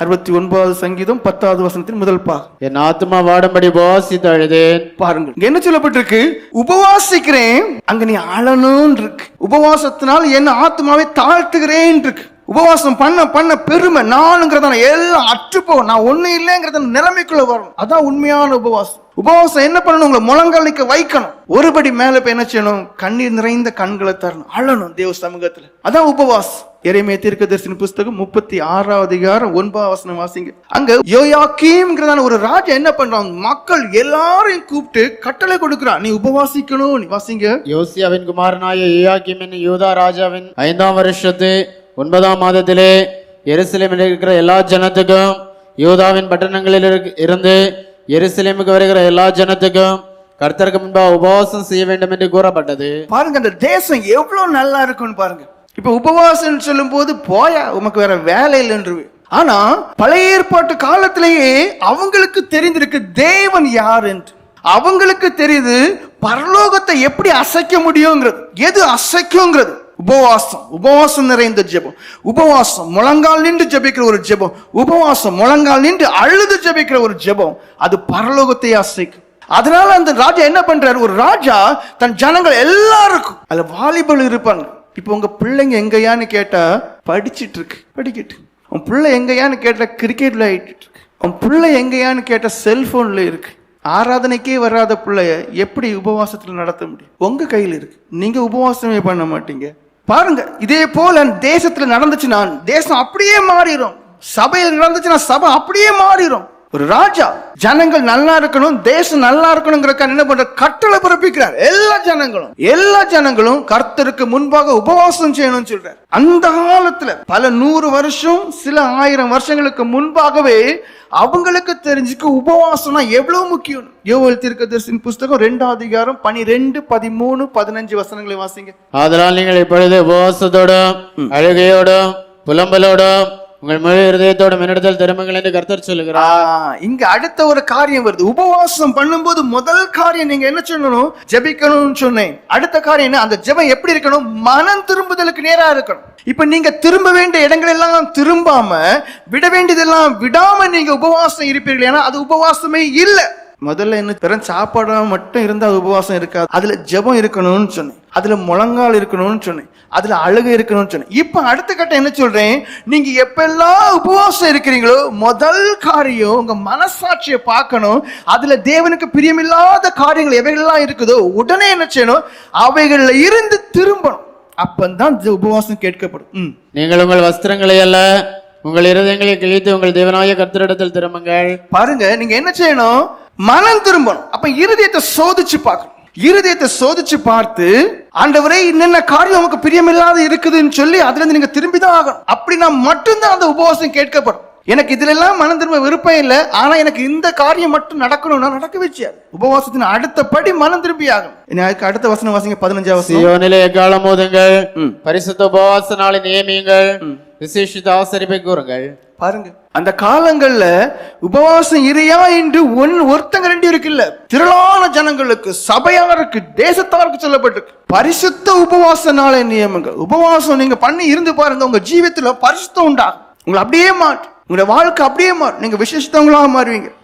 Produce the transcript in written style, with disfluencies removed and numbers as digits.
69வது சங்கீதம் 10வது வசனத்தின் முதல் பாகம். என் ஆத்மா வாடும்படி உபவாசித்து அழுதேன். பாருங்கள், இங்க என்ன சொல்லப்பட்டிருக்கு? உபவாசிக்கிறேன், அங்க நீ அழணும் இருக்கு. உபவாசத்தினால் என் ஆத்மாவை தாழ்த்துகிறேன் இருக்கு. உபவாசம் பண்ண பண்ண பெருமை நானுங்கிறத எல்லாம் அற்றுப்போ, நான் ஒண்ணு இல்லைங்கிறத நிலைமைக்குள்ள வரும். அதான் உண்மையான உபவாசம். உபவாசம் என்ன பண்ணணும்? உங்களை முழங்காலிக்க வைக்கணும். ஒருபடி மேல போய் என்ன செய்யணும்? கண்ணீர் நிறைந்த கண்களை தரணும், அழணும் தேவ சமூகத்துல. அதான் உபவாசம். எரேமியா தீர்க்கதரிசன புஸ்தகம் 36வது அதிகாரம் 9வது வசனம் வாசிங்க. அங்க யோயாக்கீம்ங்கிறதான ஒரு ராஜா என்ன பண்றான்? மக்கள் எல்லாரையும் கூப்பிட்டு கட்டளை கொடுக்கிறான், நீ உபவாசிக்கணும். நீ வாசிங்க. யோசியாவின் குமாரனாய யோயாக்கீம் என்னும் யூதா ராஜாவின் 5ஆம் வருஷத்து 9ஆம் மாதத்திலே எருசலேமில் இருக்கிற எல்லா ஜனத்துக்கும், யூதாவின் பட்டணங்களில் இருந்து எருசலேமுக்கு வருகிற எல்லா ஜனத்துக்கும் கர்த்தருக்கு முன்பாக உபவாசம் செய்ய வேண்டும் என்று கூறப்பட்டது. பாருங்க, அந்த தேசம் எவ்வளவு நல்லா இருக்குன்னு பாருங்க. இப்ப உபவாசம் சொல்லும் போது போயா உமக்கு வேற வேலை இல்லைன்று. ஆனா பழைய ஏற்பாட்டு காலத்திலேயே அவங்களுக்கு தெரிந்திருக்கு தேவன் யார் என்று. அவங்களுக்கு தெரியுது பரலோகத்தை எப்படி அசைக்க முடியுங்கிறது, எது அசைக்குங்கிறது. உபவாசம், உபவாசம் நிறைந்த ஜெபம், உபவாசம் முழங்கால் நின்று ஜெபிக்கிற ஒரு ஜெபம், உபவாசம் முழங்கால் நின்று அழுது ஜெபிக்கிற ஒரு ஜெபம், அது பரலோகத்தை அசைக்கும். அதனால அந்த ராஜா என்ன பண்றாரு? ஒரு ராஜா தன் ஜனங்கள் எல்லாருக்கும், அதுல வாலிபர்கள் இருப்பாங்க. இப்ப உங்க பிள்ளைங்க எங்கயான்னு கேட்டா படிச்சிட்டு இருக்கு, படிக்கிட்டு. உன் பிள்ளை எங்கயான்னு கேட்டா கிரிக்கெட்ல ஆயிட்டு இருக்கு. உன் பிள்ளை எங்கயான்னு கேட்டா செல்போன்ல இருக்கு. ஆராதனைக்கே வராத பிள்ளைய எப்படி உபவாசத்துல நடத்த முடியும்? உங்க கையில் இருக்கு. நீங்க உபவாசமே பண்ண மாட்டீங்க. பாருங்க, இதே போல தேசத்துல நடந்துச்சுன்னா தேசம் அப்படியே மாறிடும். சபையில் நடந்துச்சுன்னா சபை அப்படியே மாறிடும். ஒரு ராஜா ஜனங்கள் நல்லா இருக்கணும், தேசம் நல்லா இருக்கணுங்கிறக்க என்ன பண்ற? கட்டளை பிறப்பிக்கிறார். எல்லா ஜனங்களும் கர்த்தருக்கு முன்பாக உபவாசம் செய்யணும்னு சொல்றார். அந்த காலத்துல பல 100 வருஷம், சில 1000 வருஷங்களுக்கு முன்பாகவே அவங்களுக்கு தெரிஞ்சுக்க உபவாசம்னா எவ்வளவு முக்கியம். யோவேல் தீர்க்கதரிசன புஸ்தகம் 2ஆம் அதிகாரம் 12, 13, 15 வசனங்களை வாசிங்க. ஆதலால் நீங்கள் இப்பொழுது உபவாசத்தோடும் அழுகையோடும் புலம்பலோடும் உங்கள் முழு இருதயத்தோடும் என்னிடத்தில் திரும்புங்கள் என்று கர்த்தர் சொல்லுகிறார். இங்க அடுத்த ஒரு காரியம் வருது. உபவாசம் பண்ணும்போது முதல் காரியம் நீங்க என்ன சொல்லணும்? ஜெபிக்கணும்னு சொன்னேன். அடுத்த காரியம் என்ன? அந்த ஜெபம் எப்படி இருக்கணும்? மனம் திரும்புதலுக்கு நேரா இருக்கணும். இப்ப நீங்க திரும்ப வேண்டிய இடங்கள் எல்லாம் திரும்பாம, விட வேண்டியதெல்லாம் விடாம நீங்க உபவாசம் இருப்பீர்கள். ஏன்னா அது உபவாசமே இல்ல. முதல்ல என்ன பெரும் சாப்பாடு மட்டும் இருந்தா அது உபவாசம் இருக்காது. அதுல ஜெபம் இருக்கணும்னு சொன்னேன், அதுல முழங்கால் இருக்கணும்னு சொன்னேன், அதுல அழுகை இருக்கணும்னு சொன்னேன். இப்ப அடுத்த கட்டம் என்ன சொல்றேன்? நீங்க எப்பெல்லாம் உபவாசம் இருக்கிறீங்களோ முதல் காரியம் உங்க மனசாட்சியை பார்க்கணும். அதுல தேவனுக்கு பிரியமில்லாத காரியங்கள் எவைகள்லாம் இருக்குதோ உடனே என்ன செய்யணும்? அவைகள்ல இருந்து திரும்பணும். அப்பந்தான் உபவாசம் கேட்கப்படும். நீங்கள் உங்கள் வஸ்திரங்களை அல்ல உங்கள் இருதயங்களை கிழித்து உங்கள் தேவனாய கர்த்தரிடத்தில் திரும்புங்கள். பாருங்க, நீங்க என்ன செய்யணும்? மனம் திரும்பணும். அப்ப இருதயத்தை சோதிச்சு பார்க்கணும். இருதயத்தை சோதிச்சு பார்த்து, ஆண்டவரே என்னென்ன காரியம் உமக்கு பிரியமில்லாத இருக்குதுன்னு சொல்லி அதுல இருந்து நீங்க திரும்பிதான் ஆகணும். அப்படின்னா மட்டும்தான் அந்த உபவாசம் கேட்கப்படும். எனக்கு இதுல எல்லாம் மனம் திரும்ப விருப்பம் இல்லை, ஆனா எனக்கு இந்த காரியம் மட்டும் நடக்கணும்னா நடக்க வச்சு உபவாசத்தின் அடுத்த படி மனம் திரும்பி ஆகும். அடுத்த வசனம் வாசிங்க. 15வது வசனம். சீயோனிலே எக்காலம் ஓதுங்கள், பரிசுத்த உபவாச நாளை நியமியுங்கள், விசேஷித்த ஆசரிப்பை கூறுங்கள். பாருங்க, அந்த காலங்கள்ல உபவாசம் இறையா என்று ஒருத்தங்க ரெண்டு இருக்குல்ல, திரளான ஜனங்களுக்கு, சபையாருக்கு, தேசத்தாருக்கு சொல்லப்பட்டிருக்கு. பரிசுத்த உபவாச நாளை நியமங்கள். உபவாசம் நீங்க பண்ணி இருந்து பாருங்க, உங்க ஜீவித்துல பரிசுத்தம் உண்டாகும். உங்களை அப்படியே மாற்றும், உங்களுடைய வாழ்க்கை அப்படியே மாறும். நீங்க விசேஷத்தவங்களாக மாறுவீங்க.